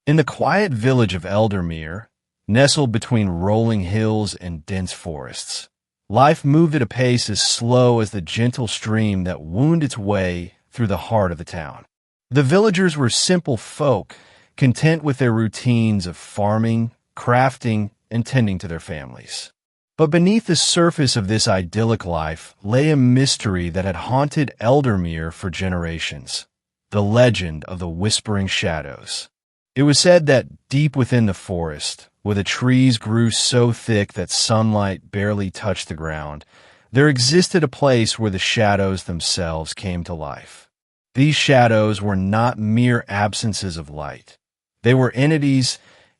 In the quiet village of Eldermere, nestled between rolling hills and dense forests, life moved at a pace as slow as the gentle stream that wound its way through the heart of the town. The villagers were simple folk, content with their routines of farming, crafting, and tending to their families. But beneath the surface of this idyllic life lay a mystery that had haunted Eldermere for generations: the legend of the Whispering Shadows. It was said that deep within the forest, where the trees grew so thick that sunlight barely touched the ground, there existed a place where the shadows themselves came to life. These shadows were not mere absences of light. They were entities,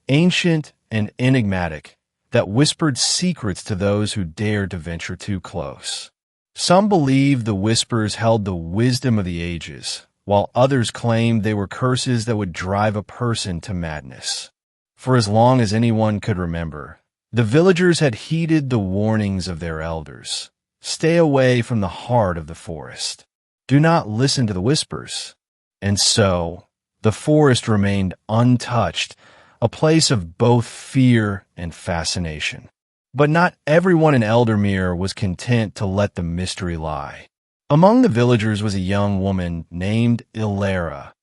ancient and enigmatic, that whispered secrets to those who dared to venture too close. Some believed the whispers held the wisdom of the ages, while others claimed they were curses that would drive a person to madness. For as long as anyone could remember, the villagers had heeded the warnings of their elders. Stay away from the heart of the forest. Do not listen to the whispers. And so, the forest remained untouched, a place of both fear and fascination. But not everyone in Eldermere was content to let the mystery lie. Among the villagers was a young woman named Aera,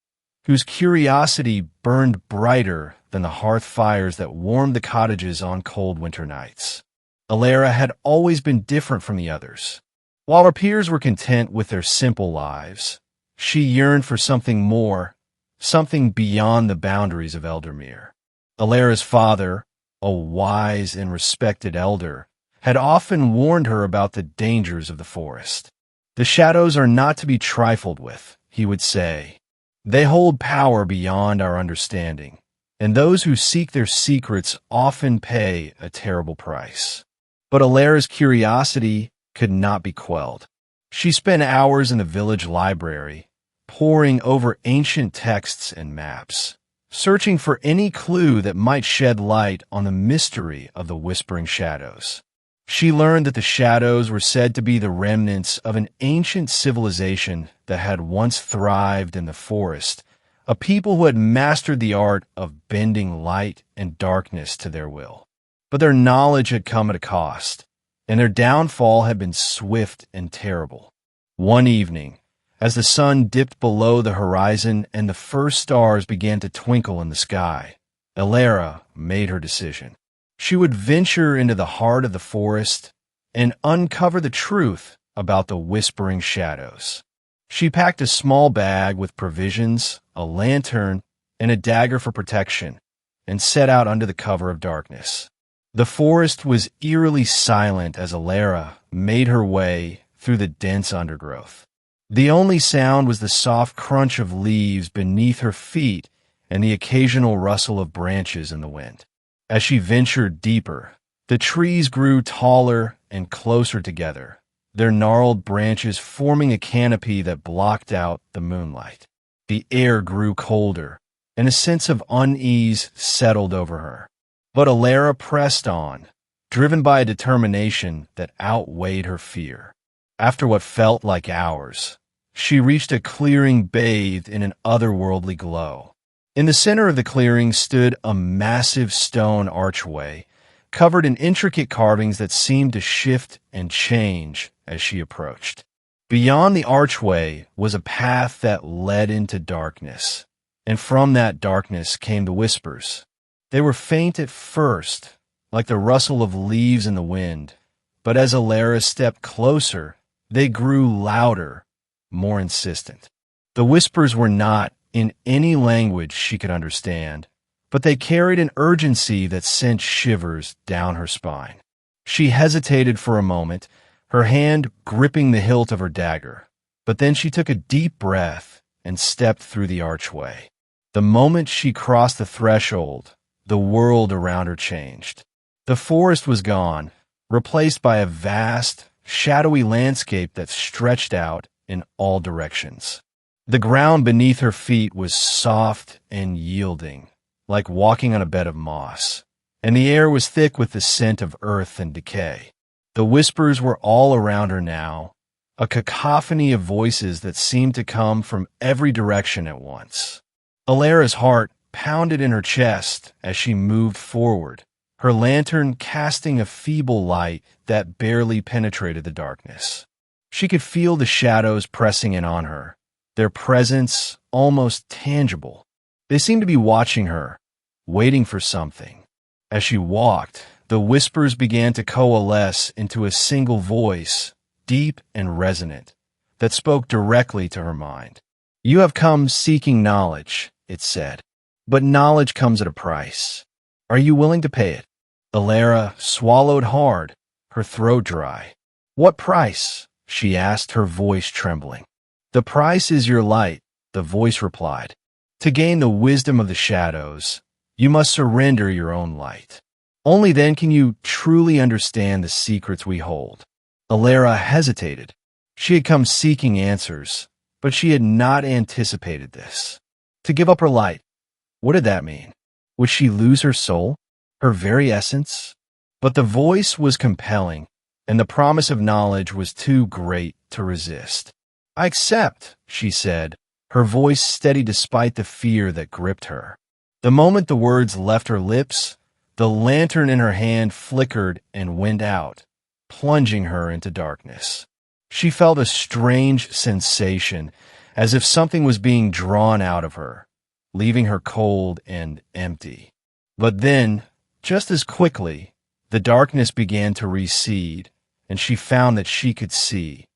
whose curiosity burned brighter than the hearth fires that warmed the cottages on cold winter nights. Aera had always been different from the others. While her peers were content with their simple lives, she yearned for something more, something beyond the boundaries of Eldermere. Aera's father, a wise and respected elder, had often warned her about the dangers of the forest. The shadows are not to be trifled with, he would say. They hold power beyond our understanding, and those who seek their secrets often pay a terrible price. But Aera's curiosity could not be quelled. She spent hours in the village library, poring over ancient texts and maps, searching for any clue that might shed light on the mystery of the Whispering Shadows. She learned that the shadows were said to be the remnants of an ancient civilization that had once thrived in the forest, a people who had mastered the art of bending light and darkness to their will. But their knowledge had come at a cost, and their downfall had been swift and terrible. One evening, as the sun dipped below the horizon and the first stars began to twinkle in the sky, Aera made her decision. She would venture into the heart of the forest and uncover the truth about the Whispering Shadows. She packed a small bag with provisions, a lantern, and a dagger for protection, and set out under the cover of darkness. The forest was eerily silent as Aera made her way through the dense undergrowth. The only sound was the soft crunch of leaves beneath her feet and the occasional rustle of branches in the wind. As she ventured deeper, the trees grew taller and closer together, their gnarled branches forming a canopy that blocked out the moonlight. The air grew colder, and a sense of unease settled over her. But Aera pressed on, driven by a determination that outweighed her fear. After what felt like hours, she reached a clearing bathed in an otherworldly glow. In the center of the clearing stood a massive stone archway, covered in intricate carvings that seemed to shift and change as she approached. Beyond the archway was a path that led into darkness, and from that darkness came the whispers. They were faint at first, like the rustle of leaves in the wind, but as Aera stepped closer, they grew louder, more insistent. The whispers were not in any language she could understand, but they carried an urgency that sent shivers down her spine. She hesitated for a moment, her hand gripping the hilt of her dagger, but then she took a deep breath and stepped through the archway. The moment she crossed the threshold, the world around her changed. The forest was gone, replaced by a vast, shadowy landscape that stretched out in all directions. The ground beneath her feet was soft and yielding, like walking on a bed of moss, and the air was thick with the scent of earth and decay. The whispers were all around her now, a cacophony of voices that seemed to come from every direction at once. Aera's heart pounded in her chest as she moved forward, her lantern casting a feeble light that barely penetrated the darkness. She could feel the shadows pressing in on her, their presence almost tangible. They seemed to be watching her, waiting for something. As she walked, the whispers began to coalesce into a single voice, deep and resonant, that spoke directly to her mind. "You have come seeking knowledge," it said, "but knowledge comes at a price. Are you willing to pay it?" Aera swallowed hard, her throat dry. "What price?" she asked, her voice trembling. "The price is your light," the voice replied. "To gain the wisdom of the shadows, you must surrender your own light. Only then can you truly understand the secrets we hold." Aera hesitated. She had come seeking answers, but she had not anticipated this. To give up her light, what did that mean? Would she lose her soul, her very essence? But the voice was compelling, and the promise of knowledge was too great to resist. "I accept," she said, her voice steady despite the fear that gripped her. The moment the words left her lips, the lantern in her hand flickered and went out, plunging her into darkness. She felt a strange sensation, as if something was being drawn out of her, leaving her cold and empty. But then, just as quickly, the darkness began to recede, and she found that she could see,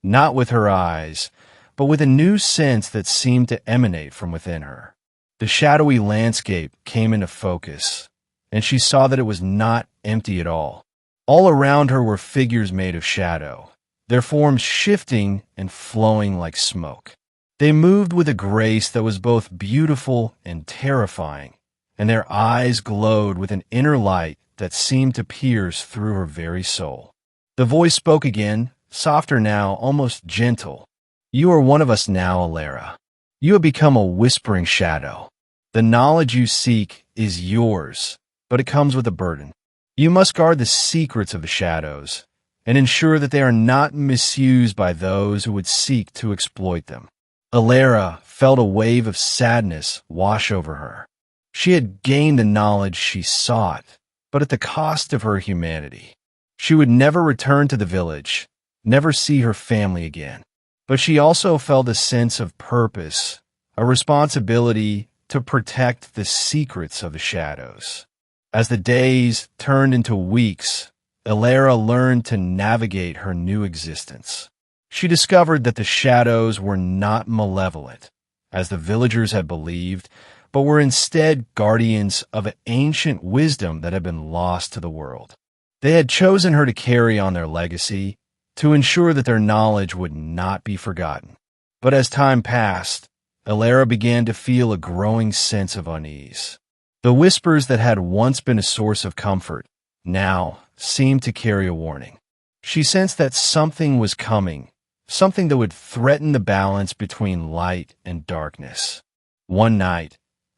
not with her eyes, but with a new sense that seemed to emanate from within her. The shadowy landscape came into focus, and she saw that it was not empty at all. All around her were figures made of shadow, their forms shifting and flowing like smoke. They moved with a grace that was both beautiful and terrifying, and their eyes glowed with an inner light that seemed to pierce through her very soul. The voice spoke again, softer now, almost gentle. "You are one of us now, Aera. You have become a whispering shadow. The knowledge you seek is yours, but it comes with a burden. You must guard the secrets of the shadows and ensure that they are not misused by those who would seek to exploit them." Aera felt a wave of sadness wash over her. She had gained the knowledge she sought, but at the cost of her humanity. She would never return to the village, never see her family again. But she also felt a sense of purpose, a responsibility to protect the secrets of the shadows. As the days turned into weeks, Aera learned to navigate her new existence. She discovered that the shadows were not malevolent, as the villagers had believed, but were instead guardians of an ancient wisdom that had been lost to the world. They had chosen her to carry on their legacy, to ensure that their knowledge would not be forgotten. But as time passed, Aera began to feel a growing sense of unease. The whispers that had once been a source of comfort now seemed to carry a warning. She sensed that something was coming, something that would threaten the balance between light and darkness. One night,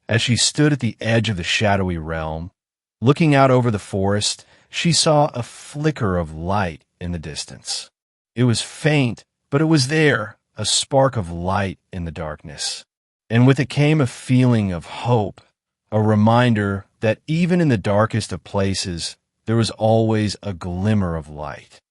as she stood at the edge of the shadowy realm, looking out over the forest, she saw a flicker of light in the distance. It was faint, but it was there, a spark of light in the darkness. And with it came a feeling of hope, a reminder that even in the darkest of places, there was always a glimmer of light.